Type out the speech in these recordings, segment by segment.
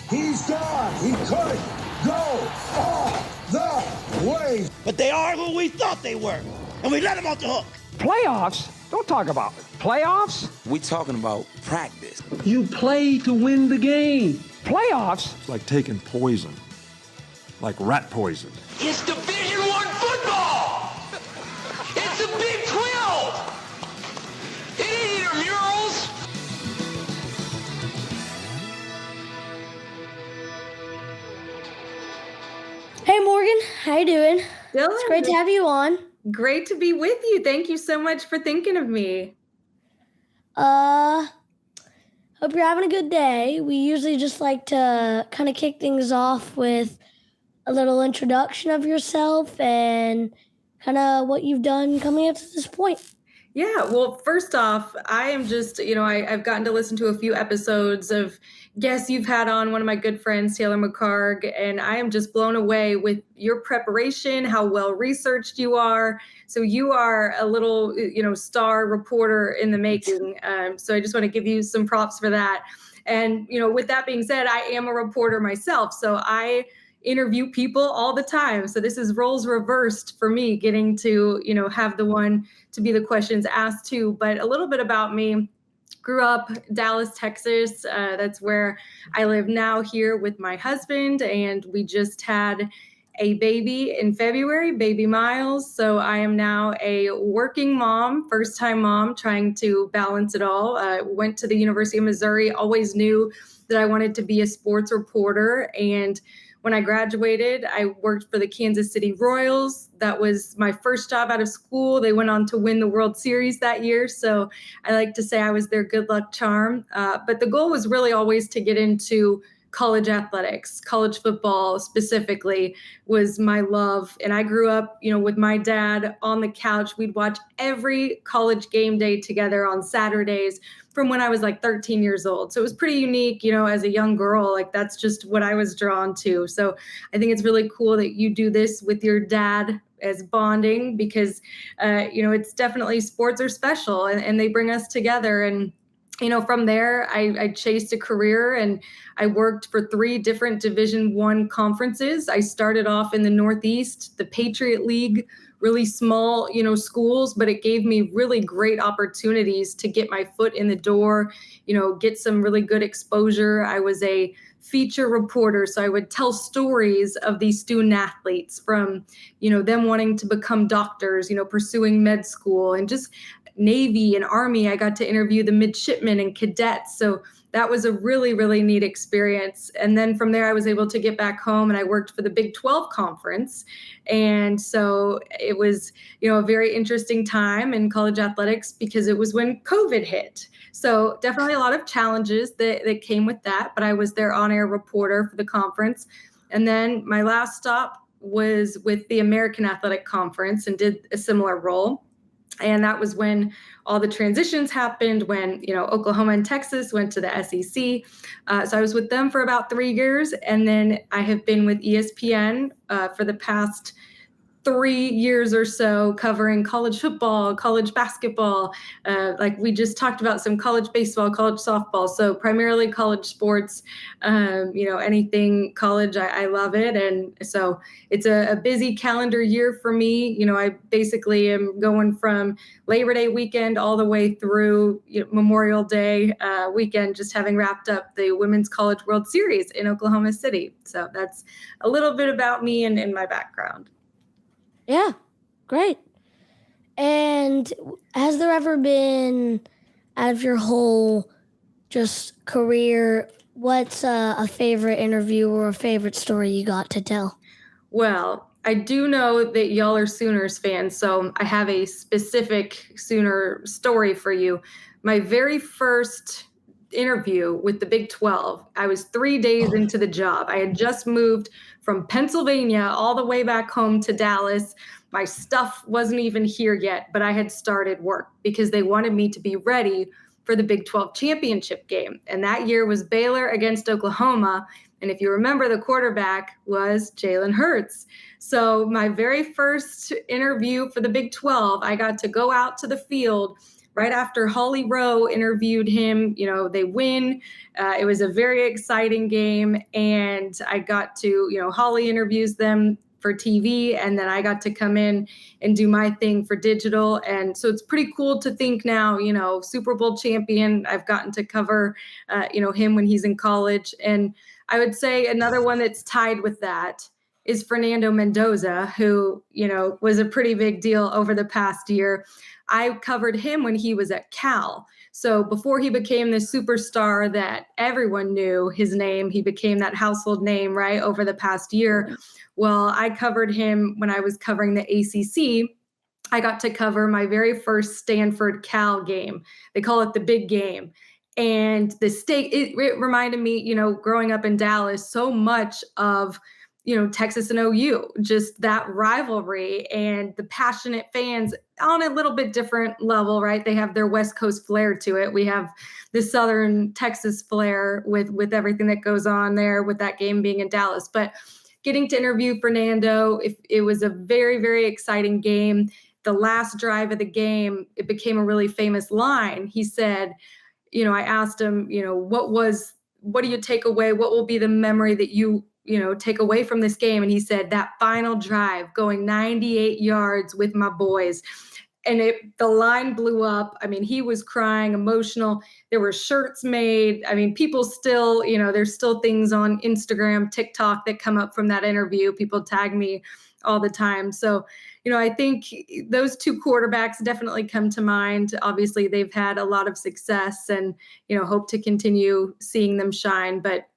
He's gone. He couldn't go all the way. But they are who we thought they were, and we let them off the hook. Playoffs? Don't talk about it. Playoffs? We talking about practice. You play to win the game. Playoffs? It's like taking poison, like rat poison. It's Division I football! It's the Big 12! It ain't intramurals! Hey Morgan, how you doing? Dillon, it's great to have you on. Great to be with you. Thank you so much for thinking of me. Hope you're having a good day. We usually just like to kind of kick things off with a little introduction of yourself and kind of what you've done coming up to this point. Yeah, well, first off, I am just, I've gotten to listen to a few episodes of guests you've had on, one of my good friends, Taylor McCarg, and I am just blown away with your preparation, how well-researched you are. So you are a little, star reporter in the making. So I just want to give you some props for that. And, with that being said, I am a reporter myself. So I interview people all the time. So this is roles reversed for me, getting to, have the one to be the questions asked to. But a little bit about me. Grew up Dallas, Texas. That's where I live now here with my husband. And we just had a baby in February, baby Miles. So I am now a working mom, first-time mom, trying to balance it all. Went to the University of Missouri, always knew that I wanted to be a sports reporter. And when I graduated, I worked for the Kansas City Royals. That was my first job out of school. They went on to win the World Series that year. So I like to say I was their good luck charm. But the goal was really always to get into college athletics. College football specifically was my love. And I grew up, with my dad on the couch. We'd watch every college game day together on Saturdays from when I was like 13 years old. So it was pretty unique, as a young girl, like that's just what I was drawn to. So I think it's really cool that you do this with your dad as bonding because, it's definitely sports are special and they bring us together. And from there, I chased a career and I worked for 3 different Division I conferences. I started off in the Northeast, the Patriot League, really small, schools, but it gave me really great opportunities to get my foot in the door, get some really good exposure. I was a feature reporter, so I would tell stories of these student athletes from, them wanting to become doctors, pursuing med school and just Navy and Army. I got to interview the midshipmen and cadets. So that was a really, really neat experience. And then from there, I was able to get back home and I worked for the Big 12 conference. And so it was, a very interesting time in college athletics because it was when COVID hit. So definitely a lot of challenges that came with that, but I was their on-air reporter for the conference. And then my last stop was with the American Athletic Conference and did a similar role. And that was when all the transitions happened, when, Oklahoma and Texas went to the SEC. So I was with them for about 3 years. And then I have been with ESPN for the past 3 years or so, covering college football, college basketball. Like we just talked about some college baseball, college softball. So primarily college sports, anything college, I love it. And so it's a busy calendar year for me. I basically am going from Labor Day weekend all the way through Memorial Day weekend, just having wrapped up the Women's College World Series in Oklahoma City. So that's a little bit about me and my background. Yeah, great. And has there ever been, out of your whole just career, what's a favorite interview or a favorite story you got to tell? Well, I do know that y'all are Sooners fans, so I have a specific Sooner story for you. My very first interview with the Big 12, I was 3 days into the job. I had just moved from Pennsylvania all the way back home to Dallas. My stuff wasn't even here yet, but I had started work because they wanted me to be ready for the Big 12 championship game. And that year was Baylor against Oklahoma. And if you remember, the quarterback was Jalen Hurts. So my very first interview for the Big 12, I got to go out to the field right after Holly Rowe interviewed him, they win. It was a very exciting game. And I got to, Holly interviews them for TV, and then I got to come in and do my thing for digital. And so it's pretty cool to think now, Super Bowl champion, I've gotten to cover, him when he's in college. And I would say another one that's tied with that is Fernando Mendoza, who, was a pretty big deal over the past year. I covered him when he was at Cal. So before he became the superstar that everyone knew his name, he became that household name, right, over the past year. Well, I covered him when I was covering the ACC. I got to cover my very first Stanford Cal game. They call it the big game. And the state, it reminded me, growing up in Dallas, so much of, Texas and OU, just that rivalry and the passionate fans on a little bit different level, right? They have their West Coast flair to it. We have the Southern Texas flair with everything that goes on there with that game being in Dallas. But getting to interview Fernando, it was a very, very exciting game. The last drive of the game, it became a really famous line. He said, I asked him, what do you take away? What will be the memory that you take away from this game? And he said, that final drive, going 98 yards with my boys. And the line blew up. I mean, he was crying, emotional. There were shirts made. I mean, people still, there's still things on Instagram, TikTok that come up from that interview. People tag me all the time. So, I think those two quarterbacks definitely come to mind. Obviously, they've had a lot of success and, hope to continue seeing them shine. But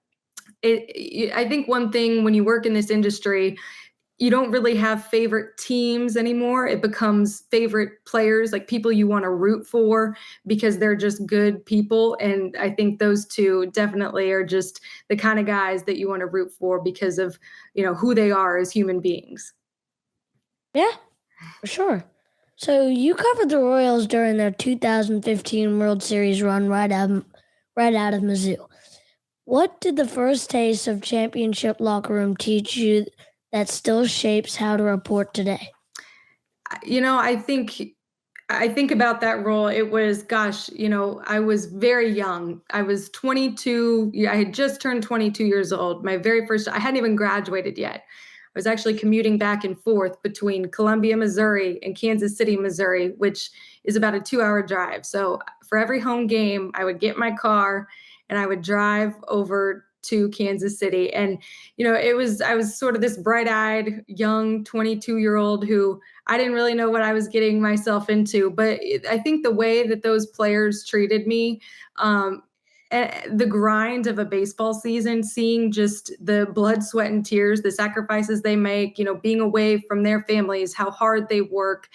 I think one thing when you work in this industry, you don't really have favorite teams anymore. It becomes favorite players, like people you want to root for because they're just good people. And I think those two definitely are just the kind of guys that you want to root for because of, who they are as human beings. Yeah, for sure. So you covered the Royals during their 2015 World Series run right out of Mizzou. What did the first taste of championship locker room teach you that still shapes how to report today? I think about that role. It was, I was very young. I was 22. I had just turned 22 years old. My very first, I hadn't even graduated yet. I was actually commuting back and forth between Columbia, Missouri and Kansas City, Missouri, which is about a 2-hour drive. So for every home game, I would get my car and I would drive over to Kansas City. And, I was sort of this bright-eyed, young 22-year-old who I didn't really know what I was getting myself into. But I think the way that those players treated me, the grind of a baseball season, seeing just the blood, sweat, and tears, the sacrifices they make, being away from their families, how hard they work.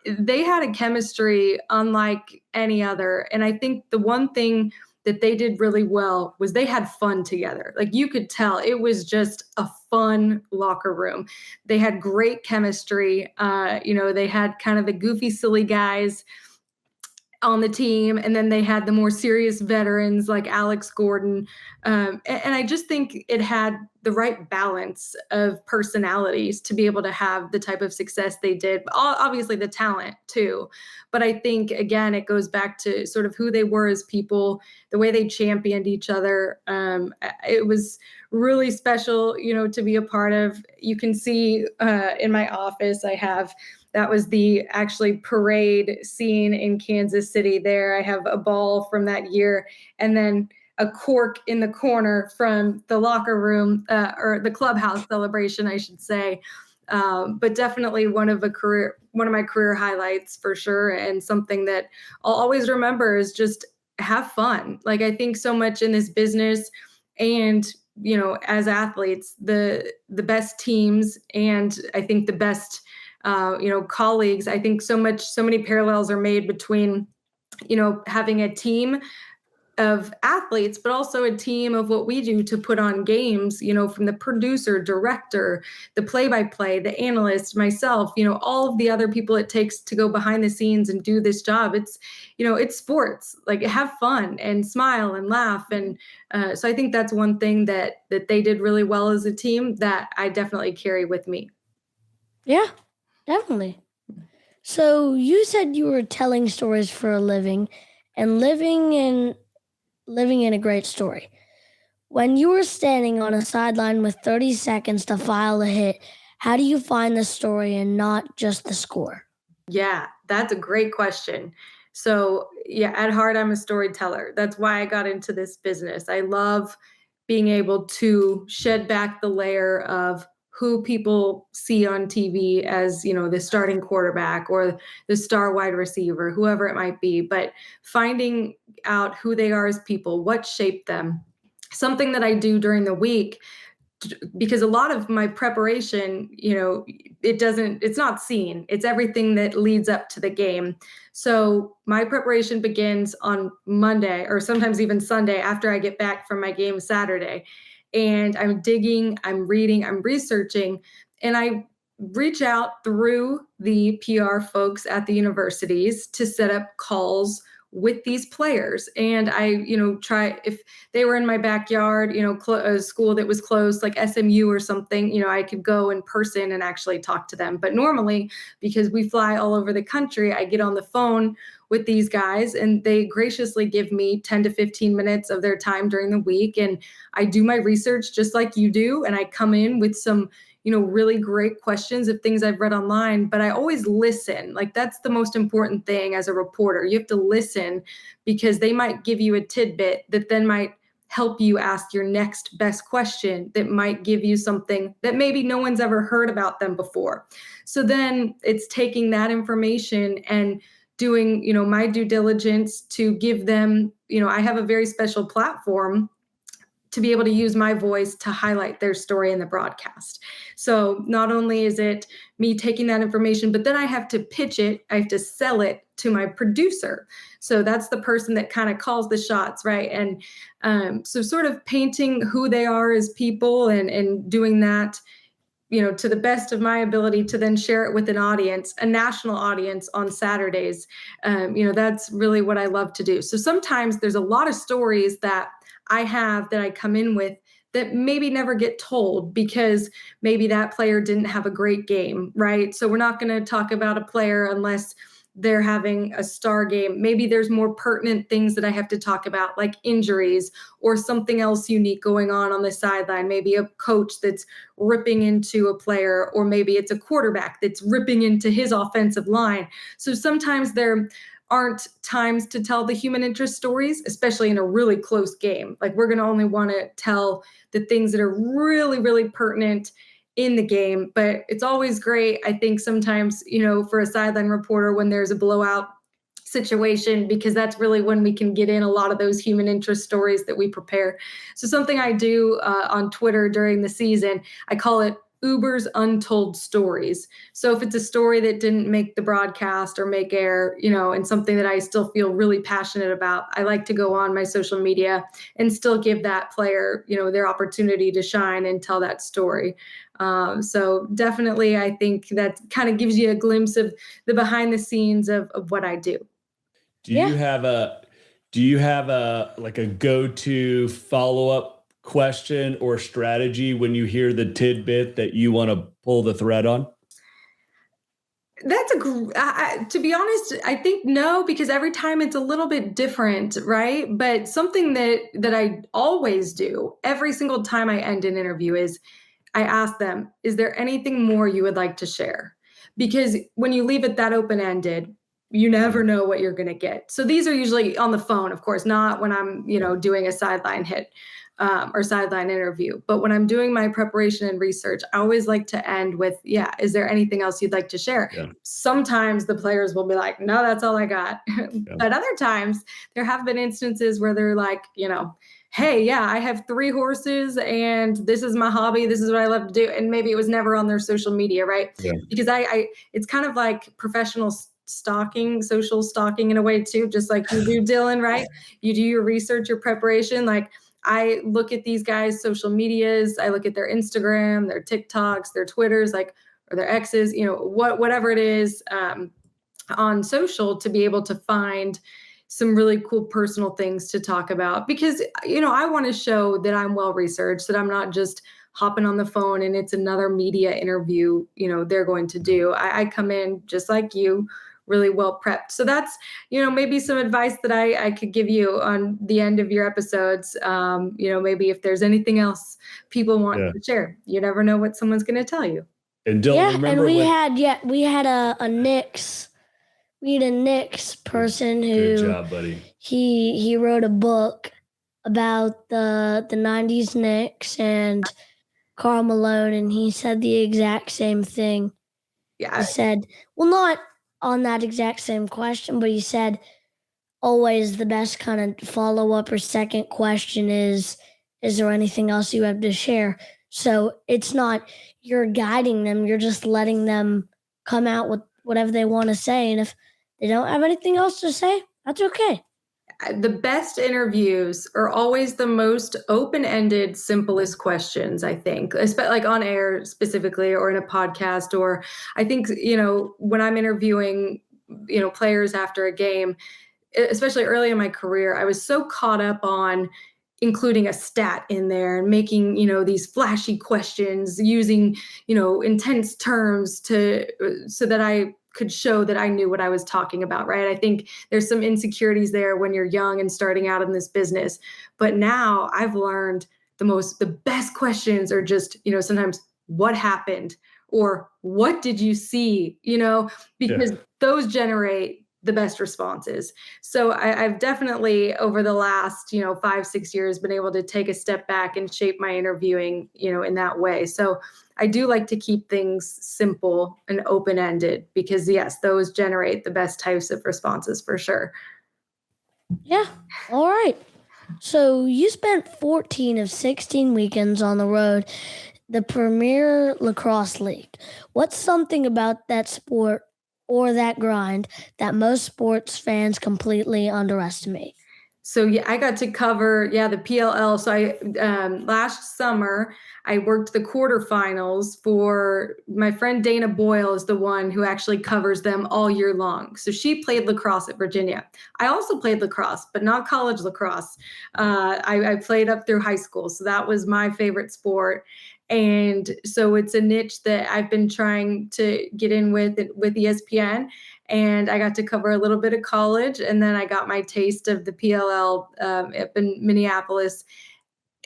They had a chemistry unlike any other. And I think the one thing that they did really well was they had fun together. Like you could tell it was just a fun locker room. They had great chemistry. They had kind of the goofy, silly guys on the team, and then they had the more serious veterans like Alex Gordon. And I just think it had the right balance of personalities to be able to have the type of success they did. Obviously the talent too. But I think, again, it goes back to sort of who they were as people, the way they championed each other. It was really special, to be a part of. You can see in my office, that was the actually parade scene in Kansas City there. I have a ball from that year and then a cork in the corner from the locker room or the clubhouse celebration, I should say. But definitely one of my career highlights for sure. And something that I'll always remember is just have fun. Like I think so much in this business and, as athletes, the best teams and I think the best colleagues. I think so many parallels are made between, having a team of athletes, but also a team of what we do to put on games, from the producer, director, the play-by-play, the analyst, myself, all of the other people it takes to go behind the scenes and do this job. It's, it's sports, like have fun and smile and laugh. And so I think that's one thing that they did really well as a team that I definitely carry with me. Yeah. Definitely. So you said you were telling stories for a living and living in a great story. When you were standing on a sideline with 30 seconds to file a hit, how do you find the story and not just the score? Yeah, that's a great question. So, yeah, at heart, I'm a storyteller. That's why I got into this business. I love being able to shed back the layer of who people see on TV as, the starting quarterback or the star wide receiver, whoever it might be, but finding out who they are as people, what shaped them. Something that I do during the week, because a lot of my preparation, it's not seen. It's everything that leads up to the game. So my preparation begins on Monday or sometimes even Sunday after I get back from my game Saturday. And I'm digging, I'm reading, I'm researching, and I reach out through the PR folks at the universities to set up calls with these players. And I, try, if they were in my backyard, a school that was close, like SMU or something, I could go in person and actually talk to them. But normally, because we fly all over the country, I get on the phone with these guys and they graciously give me 10 to 15 minutes of their time during the week. And I do my research just like you do. And I come in with some really great questions of things I've read online, but I always listen. Like that's the most important thing as a reporter. You have to listen because they might give you a tidbit that then might help you ask your next best question that might give you something that maybe no one's ever heard about them before. So then it's taking that information and doing, my due diligence to give them, I have a very special platform to be able to use my voice to highlight their story in the broadcast. So not only is it me taking that information, but then I have to pitch it, I have to sell it to my producer. So that's the person that kind of calls the shots, right? And so sort of painting who they are as people and doing that, to the best of my ability to then share it with an audience, a national audience on Saturdays. That's really what I love to do. So sometimes there's a lot of stories that I have that I come in with that maybe never get told because maybe that player didn't have a great game, right? So we're not going to talk about a player unless they're having a star game. Maybe there's more pertinent things that I have to talk about, like injuries or something else unique going on the sideline. Maybe a coach that's ripping into a player, or maybe it's a quarterback that's ripping into his offensive line. So sometimes there aren't times to tell the human interest stories, especially in a really close game. Like we're going to only want to tell the things that are really, really pertinent in the game. But it's always great, I think, sometimes, for a sideline reporter when there's a blowout situation, because that's really when we can get in a lot of those human interest stories that we prepare. So something I do on Twitter during the season, I call it Uber's Untold Stories. So if it's a story that didn't make the broadcast or make air, and something that I still feel really passionate about, I like to go on my social media and still give that player, their opportunity to shine and tell that story. So definitely, I think that kind of gives you a glimpse of the behind the scenes of what I do. Do you have a like a go-to follow-up question or strategy when you hear the tidbit that you want to pull the thread on? That's to be honest, I think no, because every time it's a little bit different, right? But something that I always do every single time I end an interview is I ask them, is there anything more you would like to share? Because when you leave it that open-ended, you never know what you're going to get. So these are usually on the phone, of course, not when I'm, doing a sideline hit. Or sideline interview. But when I'm doing my preparation and research, I always like to end with, is there anything else you'd like to share? Yeah. Sometimes the players will be like, no, that's all I got. Yeah. But other times there have been instances where they're like, hey, I have 3 horses and this is my hobby. This is what I love to do. And maybe it was never on their social media, right? Yeah. Because it's kind of like professional stalking, social stalking in a way too, just like you do, Dillon, right? You do your research, your preparation, like I look at these guys' social medias. I look at their Instagram, their TikToks, their Twitters, or their X's, whatever it is on social, to be able to find some really cool personal things to talk about. Because, I want to show that I'm well-researched, that I'm not just hopping on the phone and it's another media interview, they're going to do. I come in just like you, really well prepped. So that's, maybe some advice that I could give you on the end of your episodes. Maybe if there's anything else people want to share, you never know what someone's going to tell you. And Dillon, remember and we had a Knicks. We had a Knicks person who, good job, buddy. He wrote a book about the 90s Knicks and Karl Malone, and he said the exact same thing. Yeah. He said, well, not on that exact same question, but he said always the best kind of follow-up or second question is there anything else you have to share? So it's not you're guiding them, you're just letting them come out with whatever they want to say. And if they don't have anything else to say, that's okay. The best interviews are always the most open-ended, simplest questions, I think, like on air specifically or in a podcast. Or I think, when I'm interviewing, players after a game, especially early in my career, I was so caught up on including a stat in there and making, these flashy questions using, intense terms so that I could show that I knew what I was talking about, right? I think there's some insecurities there when you're young and starting out in this business. But now I've learned the best questions are just, sometimes what happened or what did you see, because those generate the best responses. So I've definitely over the last, 5-6 years been able to take a step back and shape my interviewing, in that way. So I do like to keep things simple and open-ended because yes, those generate the best types of responses for sure. Yeah. All right. So you spent 14 of 16 weekends on the road, the Premier Lacrosse League. What's something about that sport or that grind that most sports fans completely underestimate? So yeah, I got to cover the PLL. So I last summer I worked the quarterfinals for my friend Dana Boyle is the one who actually covers them all year long. So she played lacrosse at Virginia. I also played lacrosse, but not college lacrosse. I played up through high school, so that was my favorite sport. And so it's a niche that I've been trying to get in with ESPN. And I got to cover a little bit of college, and then I got my taste of the PLL up in Minneapolis.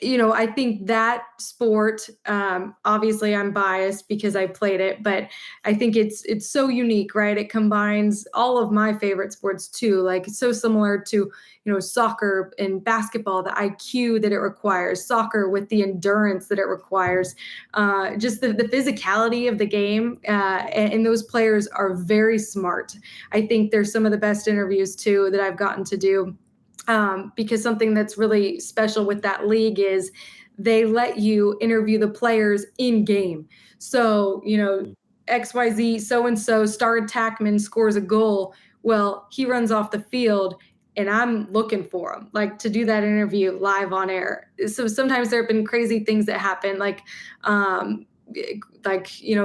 I think that sport, obviously I'm biased because I played it, but I think it's so unique, right? It combines all of my favorite sports too. Like it's so similar to, soccer and basketball, the IQ that it requires, soccer with the endurance that it requires, just the physicality of the game. And those players are very smart. I think there's some of the best interviews too that I've gotten to do. Because something that's really special with that league is they let you interview the players in game. So, XYZ, so-and-so, star attackman scores a goal. Well, he runs off the field and I'm looking for him, like to do that interview live on air. So sometimes there have been crazy things that happen, like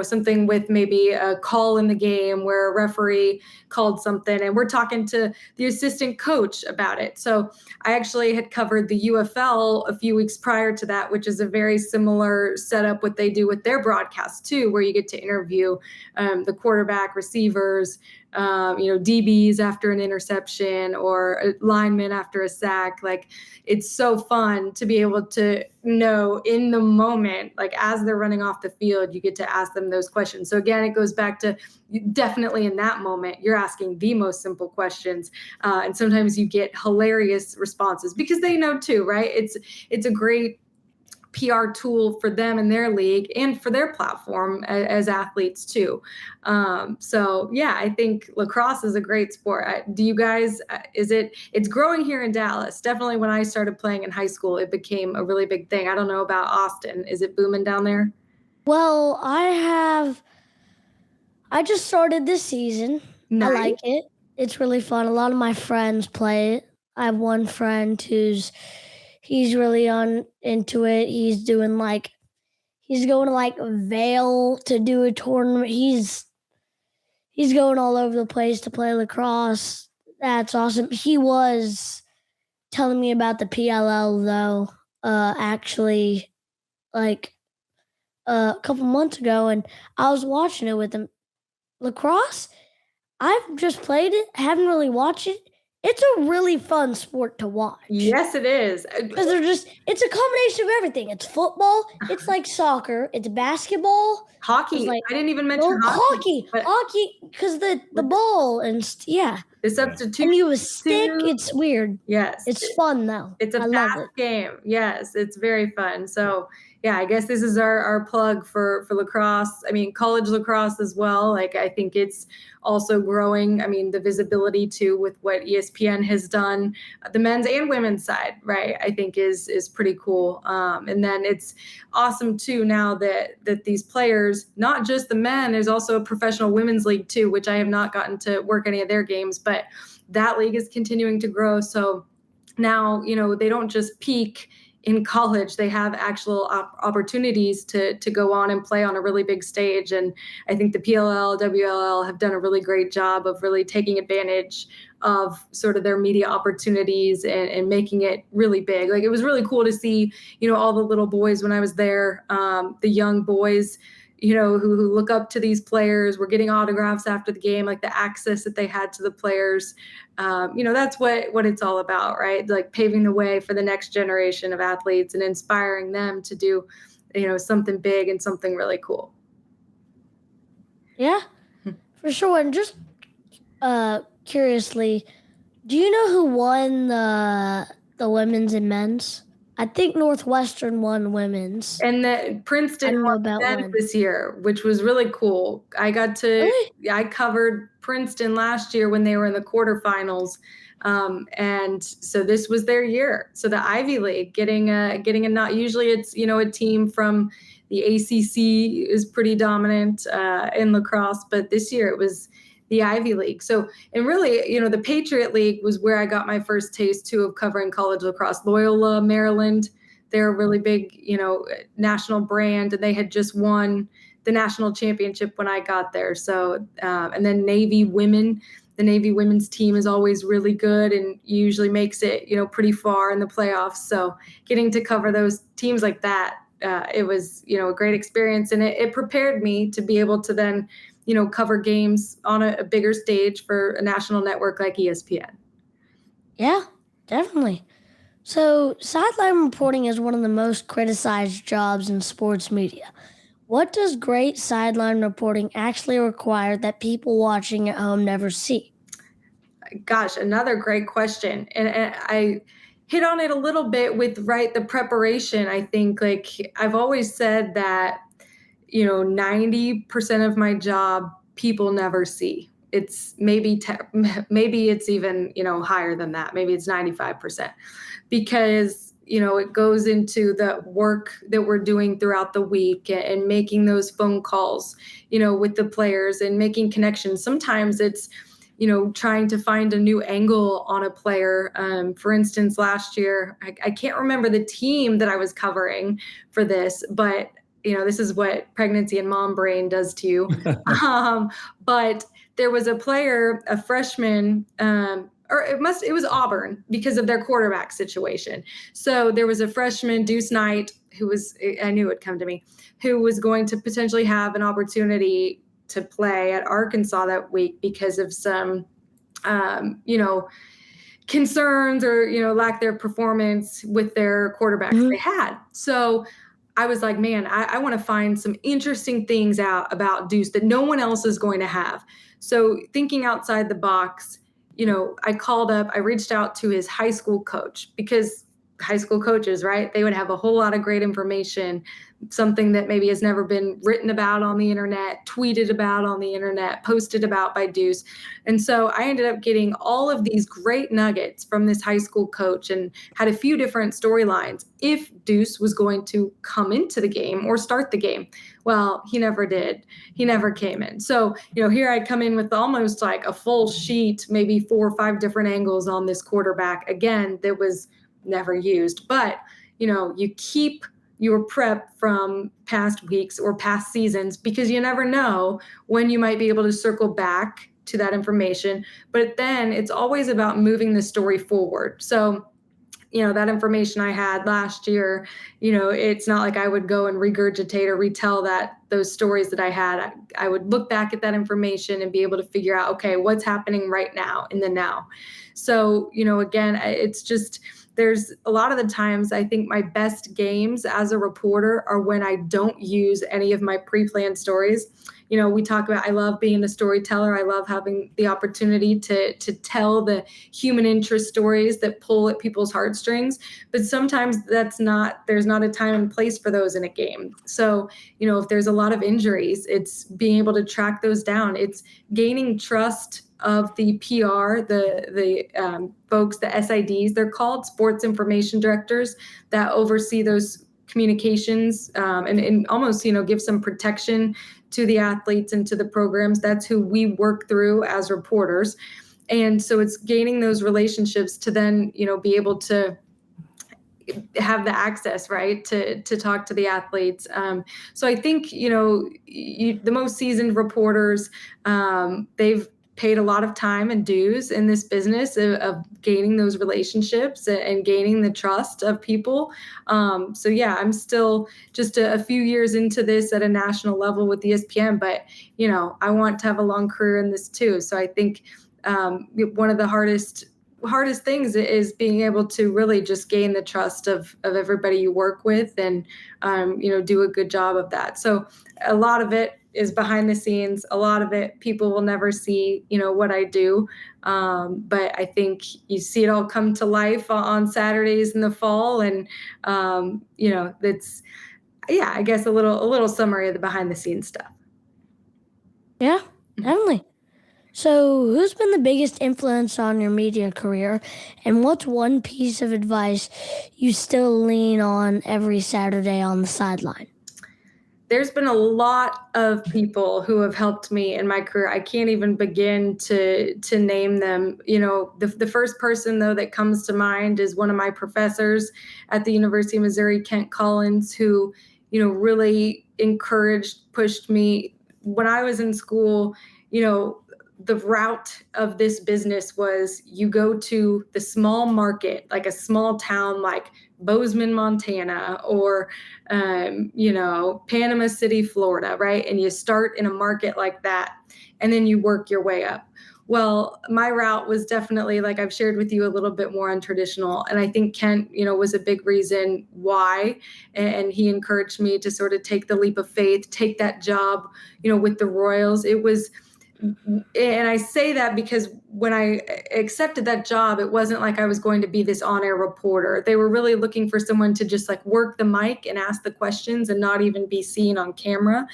something with maybe a call in the game where a referee called something and we're talking to the assistant coach about it. So I actually had covered the UFL a few weeks prior to that, which is a very similar setup what they do with their broadcast too, where you get to interview the quarterback, receivers, DBs after an interception or a lineman after a sack. Like it's so fun to be able to know in the moment, like as they're running off the field, you get to ask them those questions. So again, it goes back to definitely in that moment, you're asking the most simple questions. And sometimes you get hilarious responses because they know too, right? It's a great PR tool for them and their league and for their platform as athletes too. So yeah, I think lacrosse is a great sport. Do you guys, it's growing here in Dallas. Definitely when I started playing in high school, it became a really big thing. I don't know about Austin. Is it booming down there? Well, I just started this season. Nice. I like it. It's really fun. A lot of my friends play it. I have one friend he's really into it. He's going to Vail to do a tournament. He's going all over the place to play lacrosse. That's awesome. He was telling me about the PLL though. Actually, like a couple months ago, and I was watching it with him. Lacrosse, I've just played it, haven't really watched it. It's a really fun sport to watch. Yes, it is. Because it's a combination of everything. It's football, it's like soccer, it's basketball. Hockey. Like, I didn't even mention hockey. Hockey, because the ball and it's up to two. And you a stick. It's weird. Yes. It's fun though. It's a I love fast it. game. Yes, it's very fun. So yeah, I guess this is our plug for lacrosse. I mean, college lacrosse as well. Like, I think it's also growing. I mean, the visibility too with what ESPN has done, the men's and women's side, right? I think is pretty cool. And then it's awesome too now that these players, not just the men, there's also a professional women's league too, which I have not gotten to work any of their games, but that league is continuing to grow. So now, they don't just peak in college, they have actual opportunities to go on and play on a really big stage. And I think the PLL, WLL have done a really great job of really taking advantage of sort of their media opportunities and making it really big. Like, it was really cool to see, all the little boys when I was there, the young boys, who look up to these players, were getting autographs after the game, like the access that they had to the players. That's what it's all about, right? Like, paving the way for the next generation of athletes and inspiring them to do, something big and something really cool. Yeah, for sure. And just curiously, do you know who won the women's and men's? I think Northwestern won women's. And that Princeton won men's this year, which was really cool. I covered Princeton last year when they were in the quarterfinals. And so this was their year. So the Ivy League getting a not, usually it's, a team from the ACC is pretty dominant in lacrosse, but this year it was the Ivy League. So, and really, the Patriot League was where I got my first taste too of covering college lacrosse. Loyola, Maryland, they're a really big, national brand, and they had just won the national championship when I got there. So, and then Navy women, the Navy women's team is always really good and usually makes it, pretty far in the playoffs. So getting to cover those teams like that, it was, a great experience, and it prepared me to be able to then, cover games on a bigger stage for a national network like ESPN. Yeah, definitely. So sideline reporting is one of the most criticized jobs in sports media. What does great sideline reporting actually require that people watching at home never see? Gosh, another great question. And I hit on it a little bit with, the preparation. I think, like, I've always said that, 90% of my job people never see. It's maybe it's even, higher than that. Maybe it's 95%, because, it goes into the work that we're doing throughout the week and making those phone calls, with the players and making connections. Sometimes it's, trying to find a new angle on a player. For instance, last year, I can't remember the team that I was covering for this, but this is what pregnancy and mom brain does to you. But there was a player, a freshman, or it was Auburn because of their quarterback situation. So there was a freshman, Deuce Knight, I knew it would come to me, who was going to potentially have an opportunity to play at Arkansas that week because of some, concerns or, lack their performance with their quarterbacks they had. So I was like, man, I want to find some interesting things out about Deuce that no one else is going to have. So thinking outside the box, I reached out to his high school coach, because high school coaches, right, they would have a whole lot of great information, something that maybe has never been written about on the internet, tweeted about on the internet, posted about by Deuce. And so I ended up getting all of these great nuggets from this high school coach and had a few different storylines if Deuce was going to come into the game or start the game. Well, he never did. He never came in. So, here I come in with almost like a full sheet, maybe 4 or 5 different angles on this quarterback, again, that was never used. But, you keep your prep from past weeks or past seasons, because you never know when you might be able to circle back to that information. But then it's always about moving the story forward. So that information I had last year, it's not like I would go and regurgitate or retell those stories that I had. I would look back at that information and be able to figure out, okay, what's happening right now in the now. So, again, it's just, there's a lot of the times I think my best games as a reporter are when I don't use any of my pre-planned stories. We talk about, I love being a storyteller. I love having the opportunity to tell the human interest stories that pull at people's heartstrings. But sometimes there's not a time and place for those in a game. So, if there's a lot of injuries, it's being able to track those down. It's gaining trust of the PR, the folks, the SIDs, they're called sports information directors, that oversee those communications and almost, give some protection to the athletes and to the programs. That's who we work through as reporters. And so it's gaining those relationships to then, be able to have the access, right, to talk to the athletes. So I think, the most seasoned reporters, they've paid a lot of time and dues in this business of gaining those relationships and gaining the trust of people. So yeah, I'm still just a few years into this at a national level with ESPN, but I want to have a long career in this too. So I think one of the hardest things is being able to really just gain the trust of everybody you work with and do a good job of that. So a lot of it is behind the scenes. A lot of it, people will never see, what I do. But I think you see it all come to life on Saturdays in the fall. And, that's, I guess a little summary of the behind the scenes stuff. Yeah, definitely. So who's been the biggest influence on your media career, and what's one piece of advice you still lean on every Saturday on the sideline? There's been a lot of people who have helped me in my career. I can't even begin to name them. The first person, though, that comes to mind is one of my professors at the University of Missouri, Kent Collins, who, really encouraged, pushed me. When I was in school, the route of this business was you go to the small market, like a small town like Bozeman, Montana, or, Panama City, Florida, right? And you start in a market like that, and then you work your way up. Well, my route was definitely, like I've shared with you, a little bit more untraditional. And I think Kent, was a big reason why. And he encouraged me to sort of take the leap of faith, take that job, with the Royals. It was, and I say that because when I accepted that job, it wasn't like I was going to be this on-air reporter. They were really looking for someone to just like work the mic and ask the questions and not even be seen on camera.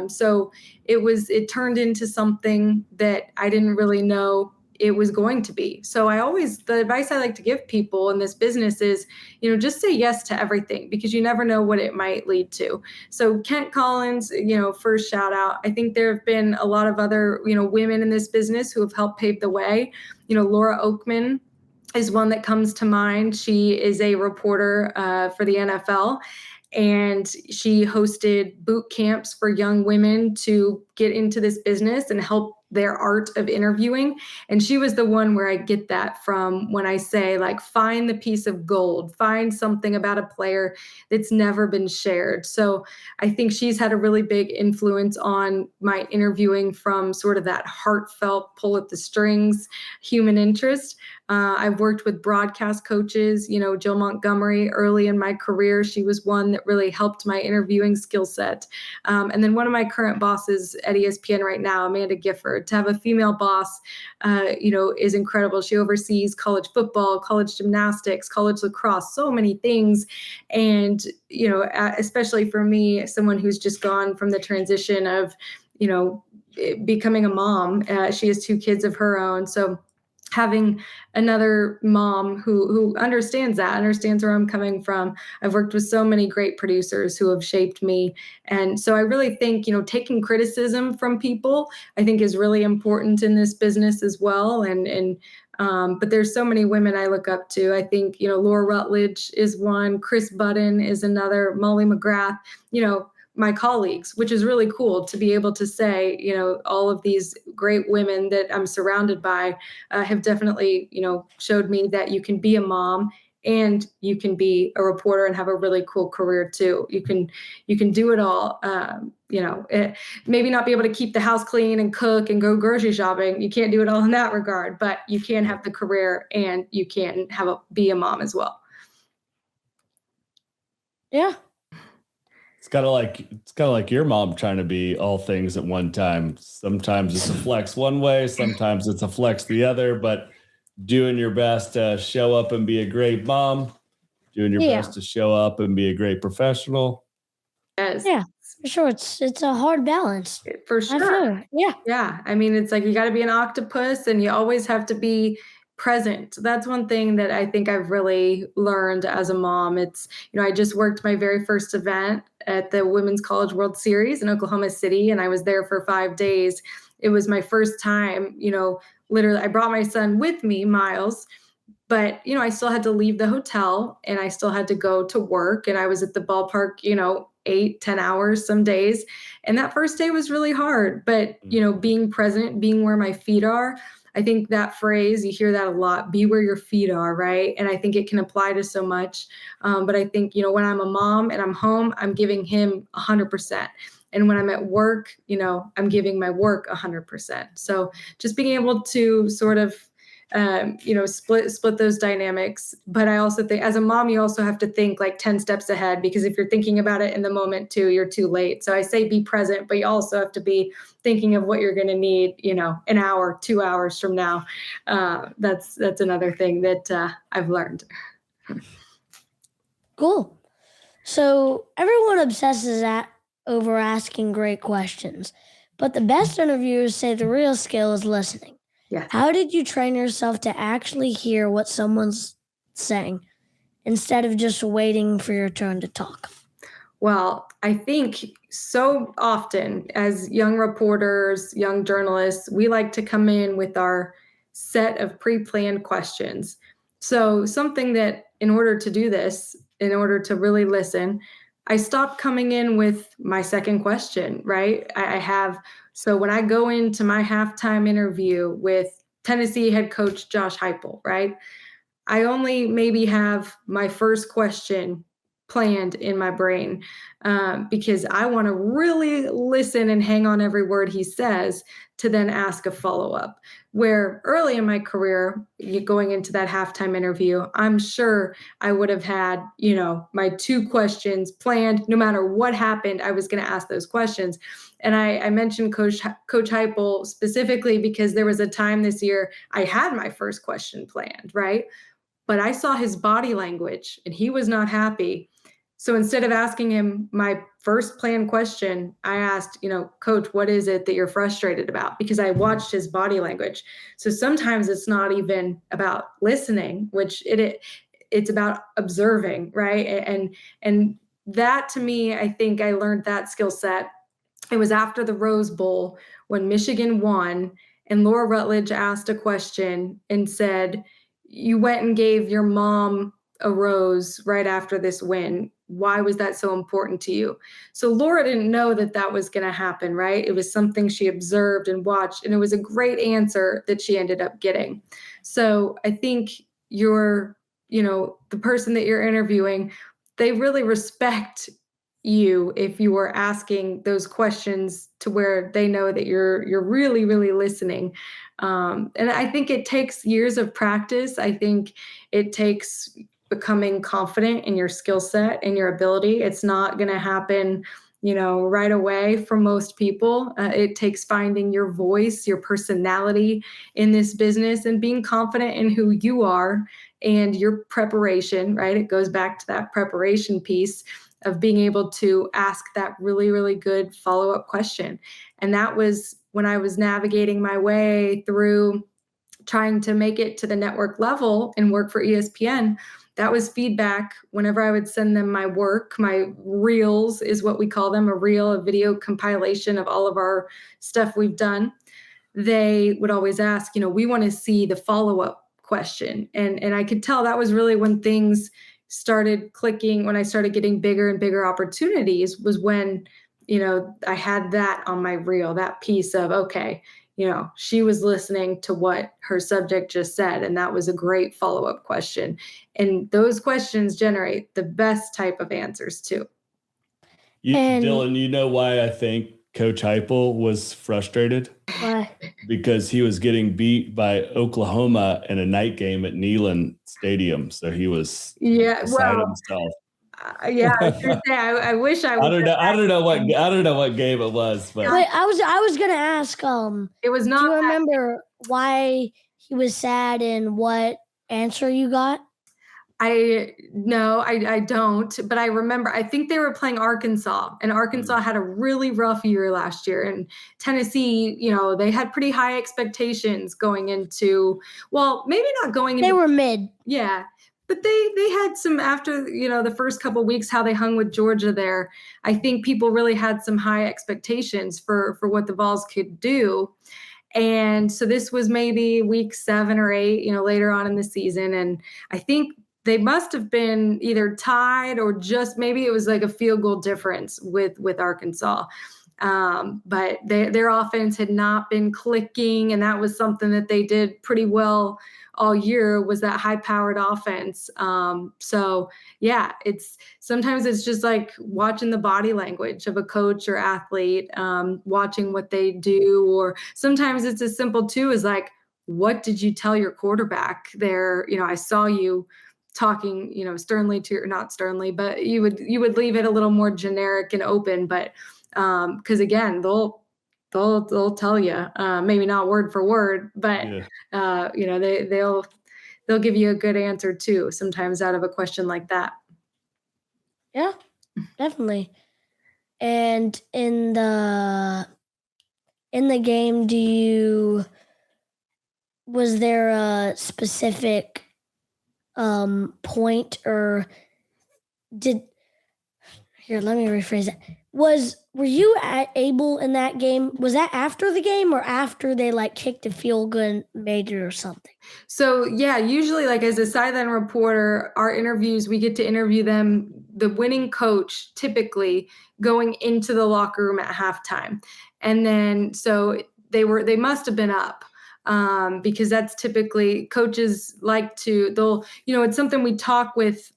So it turned into something that I didn't really know it was going to be. So the advice I like to give people in this business is, just say yes to everything, because you never know what it might lead to. So Kent Collins, first shout out. I think there have been a lot of other, women in this business who have helped pave the way. Laura Oakman is one that comes to mind. She is a reporter for the NFL. And she hosted boot camps for young women to get into this business and help their art of interviewing. And she was the one where I get that from when I say, like, find the piece of gold, find something about a player that's never been shared. So I think she's had a really big influence on my interviewing, from sort of that heartfelt pull at the strings, human interest. I've worked with broadcast coaches, Jill Montgomery early in my career. She was one that really helped my interviewing skill set. And then one of my current bosses at ESPN right now, Amanda Gifford, to have a female boss, is incredible. She oversees college football, college gymnastics, college lacrosse, so many things. And, especially for me, someone who's just gone from the transition of, becoming a mom. She has 2 kids of her own. So having another mom who understands where I'm coming from. I've worked with so many great producers who have shaped me. And so I really think, taking criticism from people, I think, is really important in this business as well. But there's so many women I look up to. I think, Laura Rutledge is one, Chris Budden is another, Molly McGrath, my colleagues, which is really cool to be able to say, all of these great women that I'm surrounded by have definitely, showed me that you can be a mom and you can be a reporter and have a really cool career too. You can do it all. Maybe not be able to keep the house clean and cook and go grocery shopping. You can't do it all in that regard, but you can have the career and you can be a mom as well. Yeah. It's kind of like your mom trying to be all things at one time. Sometimes it's a flex one way, sometimes it's a flex the other, but doing your best to show up and be a great mom, doing your best to show up and be a great professional. Yes. Yeah, for sure. It's a hard balance. For sure. Yeah. Yeah. I mean, it's like you got to be an octopus and you always have to be present. That's one thing that I think I've really learned as a mom. It's, I just worked my very first event at the Women's College World Series in Oklahoma City, and I was there for 5 days. It was my first time, literally I brought my son with me, Miles, but, I still had to leave the hotel and I still had to go to work, and I was at the ballpark, 8-10 hours some days. And that first day was really hard, but, being present, being where my feet are, I think that phrase, you hear that a lot, be where your feet are, right? And I think it can apply to so much. But I think, when I'm a mom and I'm home, I'm giving him 100%. And when I'm at work, I'm giving my work 100%. So just being able to sort of, split those dynamics. But I also think as a mom, you also have to think like 10 steps ahead, because if you're thinking about it in the moment too, you're too late. So I say be present, but you also have to be thinking of what you're going to need, an hour, 2 hours from now. That's another thing that I've learned. Cool. So everyone obsesses over asking great questions, but the best interviewers say the real skill is listening. Yes. How did you train yourself to actually hear what someone's saying instead of just waiting for your turn to talk? Well, I think so often as young reporters, young journalists, we like to come in with our set of pre-planned questions. So something that in order to do this, in order to really listen, I stopped coming in with my second question, right? So when I go into my halftime interview with Tennessee head coach Josh Heupel, right? I only maybe have my first question planned in my brain because I want to really listen and hang on every word he says to then ask a follow-up. Where early in my career, going into that halftime interview, I'm sure I would have had, my 2 questions planned. No matter what happened, I was going to ask those questions. And I mentioned Coach Heupel specifically because there was a time this year I had my first question planned, right? But I saw his body language and he was not happy. So instead of asking him my first planned question, I asked, Coach, what is it that you're frustrated about? Because I watched his body language. So sometimes it's not even about listening, which it's about observing, right? And that to me, I think I learned that skill set. It was after the Rose Bowl when Michigan won and Laura Rutledge asked a question and said, you went and gave your mom a rose right after this win. Why was that so important to you? So Laura didn't know that was going to happen, right? It was something she observed and watched, and it was a great answer that she ended up getting. So I think the person that you're interviewing, they really respect you if you are asking those questions to where they know that you're really, really listening. And I think it takes years of practice. I think it takes becoming confident in your skill set and your ability. It's not going to happen, right away for most people. It takes finding your voice, your personality in this business and being confident in who you are and your preparation, right? It goes back to that preparation piece of being able to ask that really, really good follow-up question. And that was when I was navigating my way through trying to make it to the network level and work for ESPN. That was feedback whenever I would send them my work. My reels is what we call them, a video compilation of all of our stuff we've done. They would always ask, we want to see the follow-up question. And I could tell that was really when things started clicking, when I started getting bigger and bigger opportunities, was when, I had that on my reel, that piece of, okay, she was listening to what her subject just said. And that was a great follow-up question. And those questions generate the best type of answers too. Dillon, you know why I think Coach Heupel was frustrated? Why? Because he was getting beat by Oklahoma in a night game at Neyland Stadium. So he was beside himself. I was gonna say, I wish I was. I don't know what game it was, but Wait, I was gonna ask. It was not. Do you remember why he was sad and what answer you got? I don't, but I remember, I think they were playing Arkansas, and Arkansas had a really rough year last year, and Tennessee, they had pretty high expectations going into, well, maybe not going into. They were mid. Yeah. But they had some, after, the first couple of weeks, how they hung with Georgia there. I think people really had some high expectations for what the Vols could do. And so this was maybe week 7 or 8, later on in the season. And I think they must have been either tied or just maybe it was like a field goal difference with Arkansas. But their offense had not been clicking, and that was something that they did pretty well all year, was that high-powered offense. So yeah, sometimes it's just like watching the body language of a coach or athlete, watching what they do, or sometimes it's as simple too as like, what did you tell your quarterback there? I saw you talking, sternly to, or not sternly, but you would leave it a little more generic and open, but because again, they'll tell you, maybe not word for word, but they'll give you a good answer too, sometimes out of a question like that. Yeah, definitely. And in the game, was there a specific point, or let me rephrase it. Were you able in that game? Was that after the game or after they kicked a field goal and made it or something? So yeah, usually as a sideline reporter, our interviews, we get to interview them, the winning coach, typically going into the locker room at halftime. And then, so they must have been up. Because that's typically coaches it's something we talk with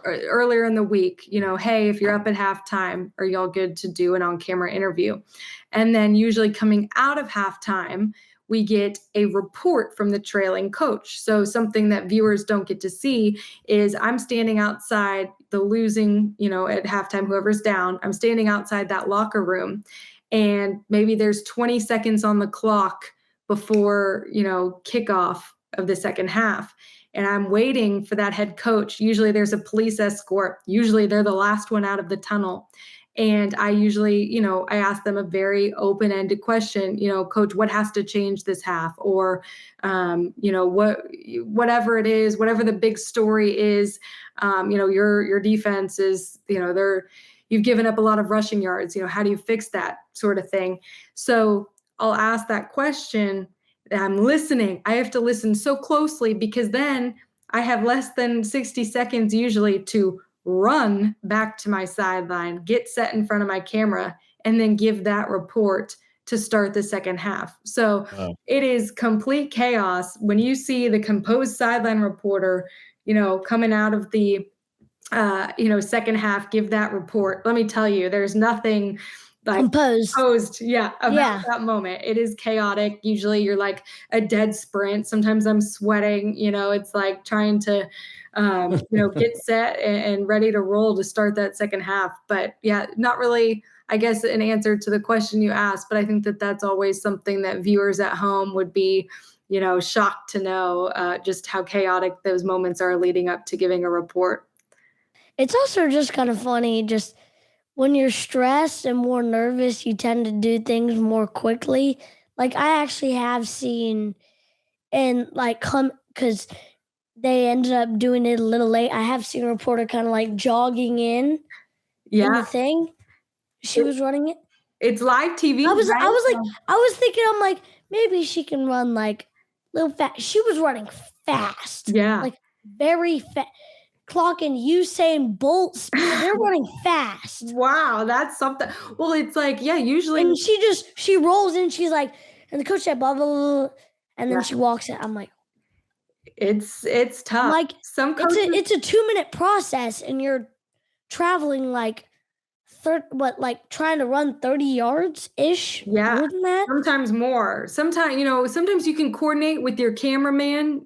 earlier in the week, hey, if you're up at halftime, are y'all good to do an on-camera interview? And then usually coming out of halftime, we get a report from the trailing coach. So something that viewers don't get to see is I'm standing outside the losing, at halftime, whoever's down, I'm standing outside that locker room, and maybe there's 20 seconds on the clock before, kickoff of the second half. And I'm waiting for that head coach. Usually there's a police escort. Usually they're the last one out of the tunnel. And I usually, I ask them a very open-ended question, coach, what has to change this half? Or, whatever it is, whatever the big story is, your defense is, you've given up a lot of rushing yards. How do you fix that sort of thing? So I'll ask that question. I'm listening. I have to listen so closely, because then I have less than 60 seconds usually to run back to my sideline, get set in front of my camera, and then give that report to start the second half. So It is complete chaos when you see the composed sideline reporter, coming out of the, second half, give that report. Let me tell you, there's nothing composed about that moment. It is chaotic. Usually you're like a dead sprint. Sometimes I'm sweating, it's like trying to get set and ready to roll to start that second half. But yeah, not really, I guess, an answer to the question you asked, but I think that that's always something that viewers at home would be, shocked to know, just how chaotic those moments are leading up to giving a report. It's also just kind of funny, just when you're stressed and more nervous, you tend to do things more quickly. I actually have seen, and because they ended up doing it a little late, I have seen a reporter kind of jogging in the thing. She was running it. It's live TV. I was thinking, I'm like, maybe she can run a little fast. She was running fast. Yeah. Very fast. Clocking Usain Bolt speed. They're running fast. Wow, that's something. Well, it's usually. And she rolls in, she's like, And the coach said blah, blah, blah, blah. And then she walks in. I'm like, It's tough. I'm like, Some coaches, it's a 2-minute process, and you're traveling like trying to run 30 yards ish. Yeah. More than that. Sometimes more. Sometimes you can coordinate with your cameraman,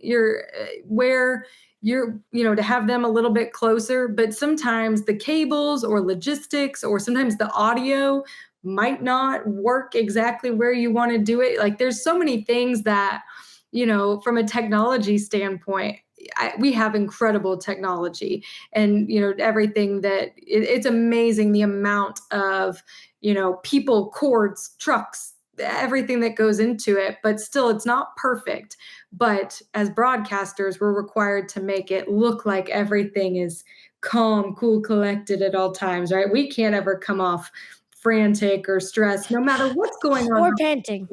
where you're, to have them a little bit closer, but sometimes the cables or logistics or sometimes the audio might not work exactly where you want to do it. Like there's so many things that, from a technology standpoint, we have incredible technology, and everything that it's amazing the amount of people, cords, trucks, everything that goes into it, but still it's not perfect. But as broadcasters, we're required to make it look like everything is calm, cool, collected at all times, right? We can't ever come off frantic or stressed, no matter what's going on. Or panting.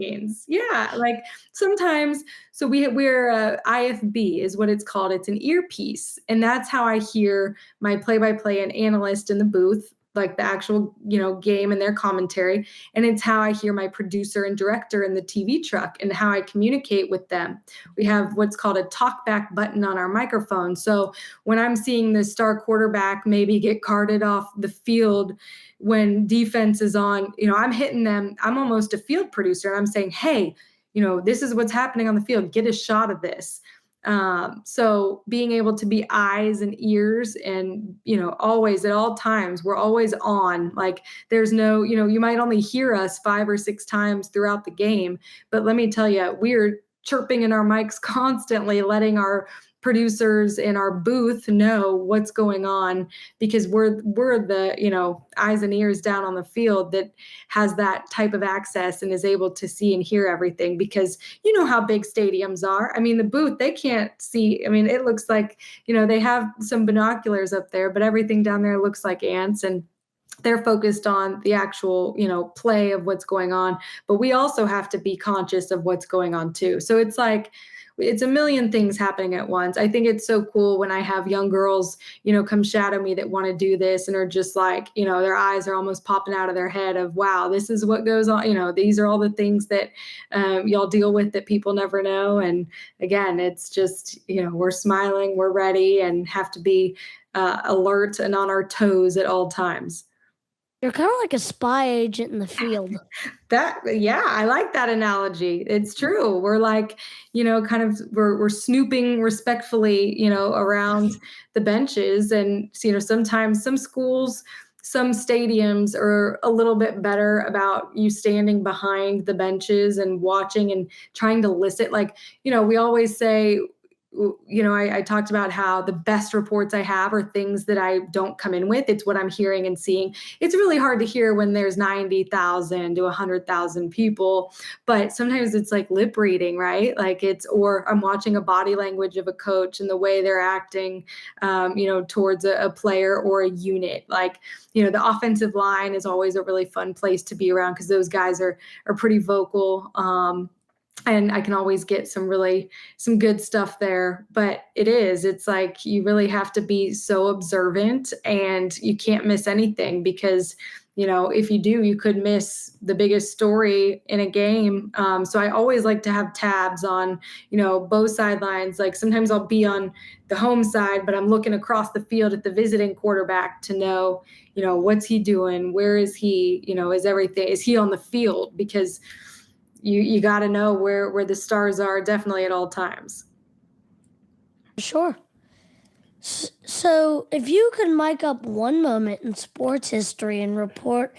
Yeah, like sometimes. So we're IFB is what it's called. It's an earpiece, and that's how I hear my play-by-play and analyst in the booth, like the actual game and their commentary, and it's how I hear my producer and director in the TV truck and how I communicate with them. We have what's called a talkback button on our microphone. So when I'm seeing the star quarterback maybe get carted off the field when defense is on, I'm hitting them. I'm almost a field producer, and I'm saying, hey, this is what's happening on the field. Get a shot of this. So being able to be eyes and ears and, always at all times, we're always on. Like there's no, you might only hear us 5 or 6 times throughout the game, but let me tell you, we're chirping in our mics constantly, letting our producers in our booth know what's going on, because we're the eyes and ears down on the field that has that type of access and is able to see and hear everything, because how big stadiums are. I mean, the booth, they can't see. I mean, it looks like they have some binoculars up there, but everything down there looks like ants, and they're focused on the actual play of what's going on. But we also have to be conscious of what's going on too. So it's like it's a million things happening at once. I think it's so cool when I have young girls, come shadow me that want to do this and are just like, their eyes are almost popping out of their head of, wow, this is what goes on. These are all the things that y'all deal with that people never know. And again, it's just, we're smiling, we're ready, and have to be alert and on our toes at all times. You're kind of like a spy agent in the field. I like that analogy. It's true. We're like, we're snooping respectfully, around the benches. And, sometimes some schools, some stadiums are a little bit better about you standing behind the benches and watching and trying to listen. Like, we always say, I talked about how the best reports I have are things that I don't come in with. It's what I'm hearing and seeing. It's really hard to hear when there's 90,000 to 100,000 people, but sometimes it's like lip reading, right? Like or I'm watching a body language of a coach and the way they're acting, towards a player or a unit. Like, the offensive line is always a really fun place to be around, because those guys are pretty vocal. And I can always get some good stuff there, but it's like, you really have to be so observant, and you can't miss anything, because, if you do, you could miss the biggest story in a game. So I always like to have tabs on, both sidelines. Like sometimes I'll be on the home side, but I'm looking across the field at the visiting quarterback to know, what's he doing? Where is he? Is he on the field? Because you got to know where the stars are definitely at all times. Sure. So if you could mic up one moment in sports history and report